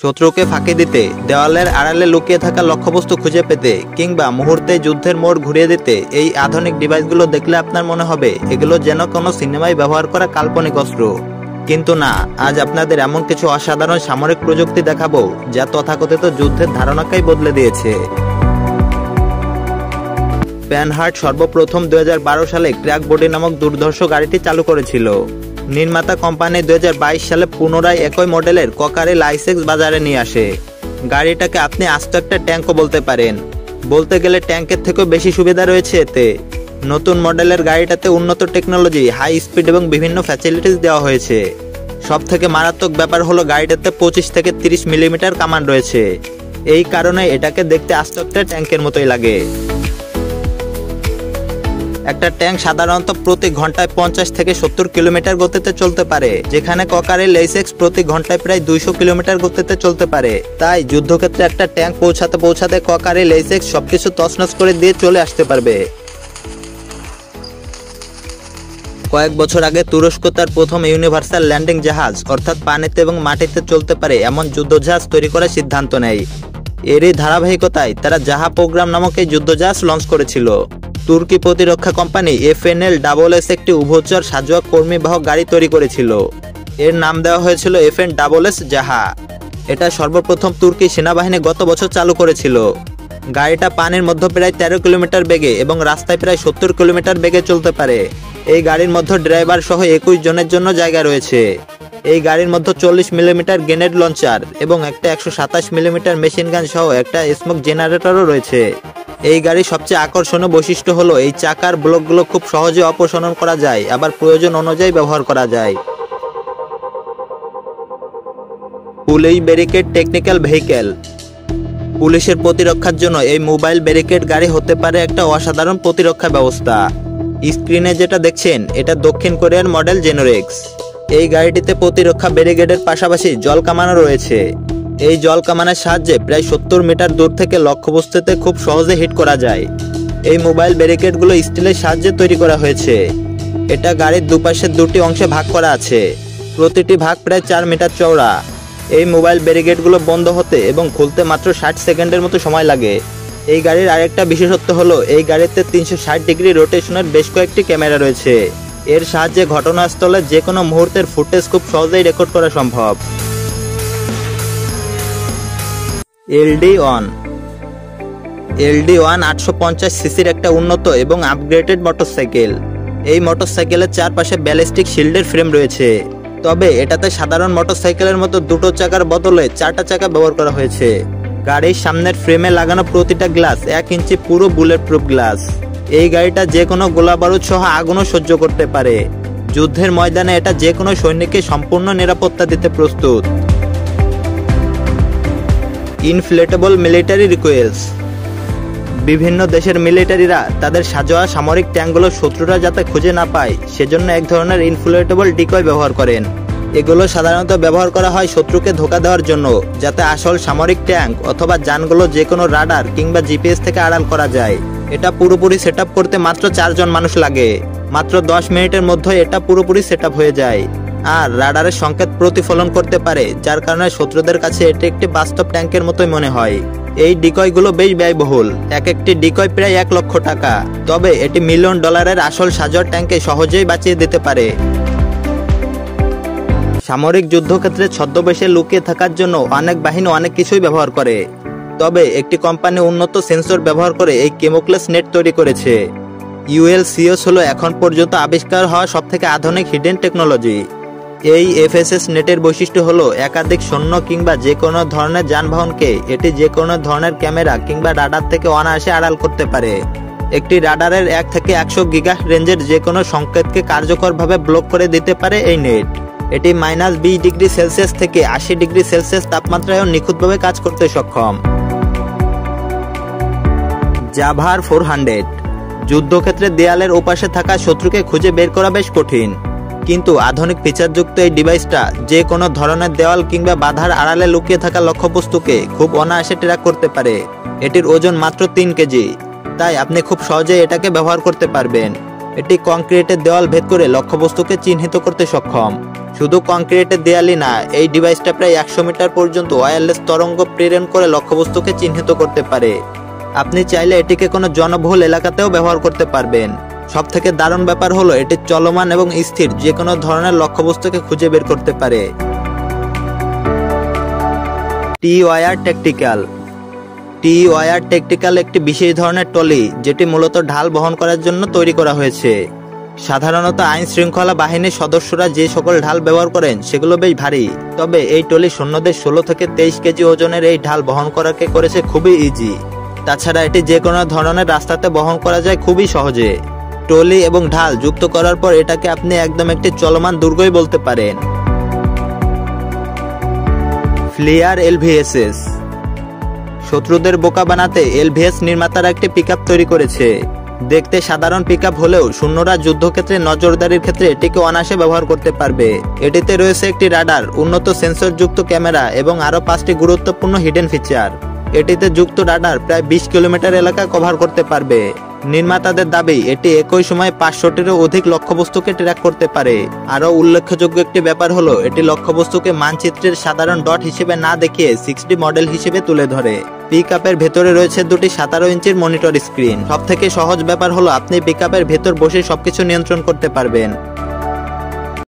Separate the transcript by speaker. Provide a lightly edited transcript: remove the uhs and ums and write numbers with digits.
Speaker 1: শত্রুকে ফাঁকি দিতে, দেওয়ালের আড়ালে লুকিয়ে থাকা লক্ষ্যবস্তু খুঁজে পেতে কিংবা মুহূর্তে যুদ্ধের মোড় ঘুরিয়ে দিতে এই আধুনিক ডিভাইসগুলো দেখলে আপনার মনে হবে এগুলো যেন কোনো সিনেমায় ব্যবহার করা কাল্পনিক অস্ত্র। কিন্তু না, আজ আপনাদের এমন কিছু অসাধারণ সামরিক প্রযুক্তি দেখাবো যা তথাকথিত যুদ্ধের ধারণাকেই বদলে দিয়েছে। প্যানহার্ট সর্বপ্রথম 2012 সালে ক্র্যাক বডি নামক দুর্ধর্ষ গাড়িটি চালু করেছিল। নির্মাতা কোম্পানি 2022 সালে পুনরায় একই মডেলের ককারেল আইসেক্স বাজারে নিয়ে আসে। গাড়িটাকে আপনি আস্ত একটা ট্যাঙ্কও বলতে পারেন। বলতে গেলে ট্যাঙ্কের থেকেও বেশি সুবিধা রয়েছে এতে। নতুন মডেলের গাড়িটাতে উন্নত টেকনোলজি, হাই স্পিড এবং বিভিন্ন ফ্যাসিলিটিস দেওয়া হয়েছে। সব থেকে মারাত্মক ব্যাপার হলো গাড়িটাতে 25 থেকে 30 মিলিমিটার কামান রয়েছে। এই কারণে এটাকে দেখতে আস্ত একটা ট্যাঙ্কের মতোই লাগে। একটা ট্যাঙ্ক সাধারণত প্রতি ঘন্টায় 50 থেকে 70 কিলোমিটার গতিতে চলতে পারে, যেখানে ককারেল আইসেক্স প্রতি ঘন্টায় প্রায় 200 কিলোমিটার গতিতে চলতে পারে। তাই যুদ্ধক্ষেত্রে একটা ট্যাঙ্ক পৌঁছাতে ককারেল আইসেক্স সবকিছু তছনছ করে দিয়ে চলে আসতে পারবে। কয়েক বছর আগে তুরস্ক তার প্রথম ইউনিভার্সাল ল্যান্ডিং জাহাজ অর্থাৎ পানিতে এবং মাটিতে চলতে পারে এমন যুদ্ধজাহাজ তৈরি করার সিদ্ধান্ত নেয়। এরই ধারাবাহিকতায় তারা জাহা প্রোগ্রাম নামক এই যুদ্ধজাহাজ লঞ্চ করেছিল। তুর্কি প্রতিরক্ষা কোম্পানি FNLSS একটি উভচর সাজোয়া কর্মীবাহক গাড়ি তৈরি করেছিল। এর নাম দেওয়া হয়েছিল FNSS জাহা। এটা সর্বপ্রথম তুর্কি সেনাবাহিনী গত বছর চালু করেছিল। গাড়িটা পানির মধ্যে প্রায় 13 কিলোমিটার বেগে এবং রাস্তায় প্রায় 70 কিলোমিটার বেগে চলতে পারে। এই গাড়ির মধ্যে ড্রাইভার সহ 21 জনের জন্য জায়গা রয়েছে। এই গাড়ির মধ্যে 40 মিলিমিটার গ্রেনেড লঞ্চার এবং একটা 127 মিলিমিটার মেশিন গান সহ একটা স্মোক জেনারেটরও রয়েছে। এই গাড়ির সবচেয়ে আকর্ষণীয় বৈশিষ্ট্য হলো এই চাকার ব্লকগুলো খুব সহজে অপসারণ করা যায়, আবার প্রয়োজন অনুযায়ী ব্যবহার করা যায়। Police barricade technical vehicle. পুলিশের প্রতিরক্ষার জন্য এই মোবাইল ব্যারিকেড গাড়ি হতে পারে একটা অসাধারণ প্রতিরক্ষা ব্যবস্থা। স্ক্রিনে যেটা দেখছেন এটা দক্ষিণ কোরিয়ার মডেল জেনোরেক্স। এই গাড়িটিতে প্রতিরক্ষা ব্যারিকেডের পাশাপাশি জল কামানও রয়েছে। এই জল কামানের সাহায্যে প্রায় 70 মিটার দূর থেকে লক্ষ্যবস্তুতে খুব সহজে হিট করা যায়। এই মোবাইল ব্যারিকেডগুলো স্টিলের সাহায্যে তৈরি করা হয়েছে। এটা গাড়ির দুপাশে দুটি অংশে ভাগ করা আছে। প্রতিটি ভাগ প্রায় 4 মিটার চওড়া। এই মোবাইল ব্যারিকেডগুলো বন্ধ হতে এবং খুলতে মাত্র 60 সেকেন্ডের মতো সময় লাগে। এই গাড়ির আরেকটা বিশেষত্ব হলো এই গাড়িতে 360 ডিগ্রি রোটেশনের বেশ কয়েকটি ক্যামেরা রয়েছে। এর সাহায্যে ঘটনাস্থলে যে কোনো মুহূর্তের ফুটেজ খুব সহজেই রেকর্ড করা সম্ভব। LD1 850 সিসির একটা উন্নত এবং আপগ্রেডেড মোটরসাইকেল। এই মোটরসাইকেলের চারপাশে ব্যালিস্টিক শিল্ডের ফ্রেম রয়েছে, তবে এটাতে সাধারণ মোটরসাইকেলের মতো দুটো চাকার বদলে 4টা চাকা ব্যবহার করা হয়েছে। গাড়ির সামনের ফ্রেমে লাগানো প্রতিটা গ্লাস 1 ইঞ্চি পুরো বুলেট প্রুফ গ্লাস। এই গাড়িটা যে কোনো গোলা বারুদ সহ আগুনও সহ্য করতে পারে। যুদ্ধের ময়দানে এটা যে কোনো সৈনিককে সম্পূর্ণ নিরাপত্তা দিতে প্রস্তুত। Inflatable military রিকোয়েলস। বিভিন্ন দেশের মিলিটারিরা তাদের সাজোয়া সামরিক ট্যাঙ্কগুলো শত্রুরা যাতে খুঁজে না পায় সেজন্য এক ধরনের ইনফ্লেটেবল ডিকয় ব্যবহার করেন। এগুলো সাধারণত ব্যবহার করা হয় শত্রুকে ধোঁকা দেওয়ার জন্য, যাতে আসল সামরিক ট্যাঙ্ক অথবা যানগুলো যে কোনো রাডার কিংবা GPS থেকে আড়াল করা যায়। এটা পুরোপুরি সেটআপ করতে মাত্র 4 জন মানুষ লাগে। মাত্র 10 মিনিটের মধ্যে এটা পুরোপুরি সেটআপ হয়ে যায়। আর রাডারের সংকেত প্রতিফলন করতে পারে, যার কারণে শত্রুদের কাছে এটি একটি বাস্তব ট্যাঙ্কের মতোই মনে হয়। এই ডিকয়গুলো বেশ ব্যয়বহুল। একটি ডিকয় প্রায় 1 লক্ষ টাকা, তবে এটি $1 মিলিয়ন আসল সাজোয়া ট্যাঙ্কে সহজেই বাঁচিয়ে দিতে পারে। সামরিক যুদ্ধক্ষেত্রে ছদ্মবেশে লুকিয়ে থাকার জন্য অনেক বাহিনী অনেক কিছুই ব্যবহার করে, তবে একটি কোম্পানি উন্নত সেন্সর ব্যবহার করে এই কেমোক্লেস নেট তৈরি করেছে। ULCS হলো এখন পর্যন্ত আবিষ্কার হওয়া সবথেকে আধুনিক হিডেন টেকনোলজি। এই FSS নেটের বৈশিষ্ট্য হলো একাধিক সৈন্য কিংবা যে কোনো ধরনের যানবাহনকে এটি যে কোনো ধরনের ক্যামেরা কিংবা রাডার থেকে অনায়াসে আড়াল করতে পারে। একটি রাডারের 1 থেকে 100 গিগা রেঞ্জের যে কোনো সংকেতকে কার্যকরভাবে ব্লক করে দিতে পারে এই নেট। এটি -20 ডিগ্রি সেলসিয়াস থেকে 80 ডিগ্রি সেলসিয়াস তাপমাত্রায়ও নিখুঁতভাবে কাজ করতে সক্ষম। জাভার 400। যুদ্ধক্ষেত্রে দেয়ালের ওপাশে থাকা শত্রুকে খুঁজে বের করা বেশ কঠিন, কিন্তু আধুনিক ফিচারযুক্ত এই ডিভাইসটা যে কোনো ধরনের দেওয়াল কিংবা বাধার আড়ালে লুকিয়ে থাকা লক্ষ্যবস্তুকে খুব অনায়াসে ট্র্যাক করতে পারে। এটির ওজন মাত্র 3 কেজি, তাই আপনি খুব সহজে এটাকে ব্যবহার করতে পারবেন। এটি কংক্রিটের দেওয়াল ভেদ করে লক্ষ্যবস্তুকে চিহ্নিত করতে সক্ষম। শুধু কংক্রিটের দেয়ালই না, এই ডিভাইসটা প্রায় 100 মিটার পর্যন্ত ওয়্যারলেস তরঙ্গ প্রেরণ করে লক্ষ্যবস্তুকে চিহ্নিত করতে পারে। আপনি চাইলে এটিকে কোনো জনবহুল এলাকাতেও ব্যবহার করতে পারবেন। সবথেকে দারুণ ব্যাপার হলো এটি চলমান এবং স্থির যে কোনো ধরনের লক্ষ্যবস্তুকে খুঁজে বের করতে পারে। টি-ওয়্যার ট্যাকটিক্যাল। টি-ওয়্যার ট্যাকটিক্যাল একটি বিশেষ ধরনের ট্রলি যেটি মূলত ঢাল বহন করার জন্য তৈরি করা হয়েছে। সাধারণত আইন শৃঙ্খলা বাহিনীর সদস্যরা যে সকল ঢাল ব্যবহার করেন সেগুলো বেশ ভারী, তবে এই ট্রলি সৈন্যদের 16 থেকে 23 কেজি ওজনের এই ঢাল বহন করাকে করেছে খুবই ইজি। তাছাড়া এটি যে কোনো ধরনের রাস্তাতে বহন করা যায় খুবই সহজে। ট্রলি এবং ঢাল যুক্ত করার পর এটাকে আপনি একদম একটি চলমান দুর্গই বলতে পারেন। ফ্লিয়ার এলভিএসএস। শত্রুদের বোকা বানাতে এলভিএস নির্মাতারা একটি পিকআপ তৈরি করেছে। দেখতে সাধারণ পিকআপ হলেও সৈন্যরা যুদ্ধক্ষেত্রে নজরদারির ক্ষেত্রে এটিকে অনায়াসে ব্যবহার করতে পারবে। এটিতে রয়েছে একটি রাডার, উন্নত সেন্সরযুক্ত ক্যামেরা এবং আরও 5টি গুরুত্বপূর্ণ হিডেন ফিচার। এটিতে যুক্ত রাডার প্রায় 20 কিলোমিটার এলাকা কভার করতে পারবে। নির্মাতাদের দাবি এটি একই সময়ে 500টিরও অধিক লক্ষ্যবস্তুকে ট্র্যাক করতে পারে। আরও উল্লেখযোগ্য একটি ব্যাপার হলো এটি লক্ষ্যবস্তুকে মানচিত্রের সাধারণ ডট হিসেবে না দেখিয়ে 6D মডেল হিসেবে তুলে ধরে। পিকআপের ভেতরে রয়েছে দুটি 17 ইঞ্চির মনিটর স্ক্রিন। সবথেকে সহজ ব্যাপার হলো আপনি পিকআপের ভেতর বসে সবকিছু নিয়ন্ত্রণ করতে পারবেন।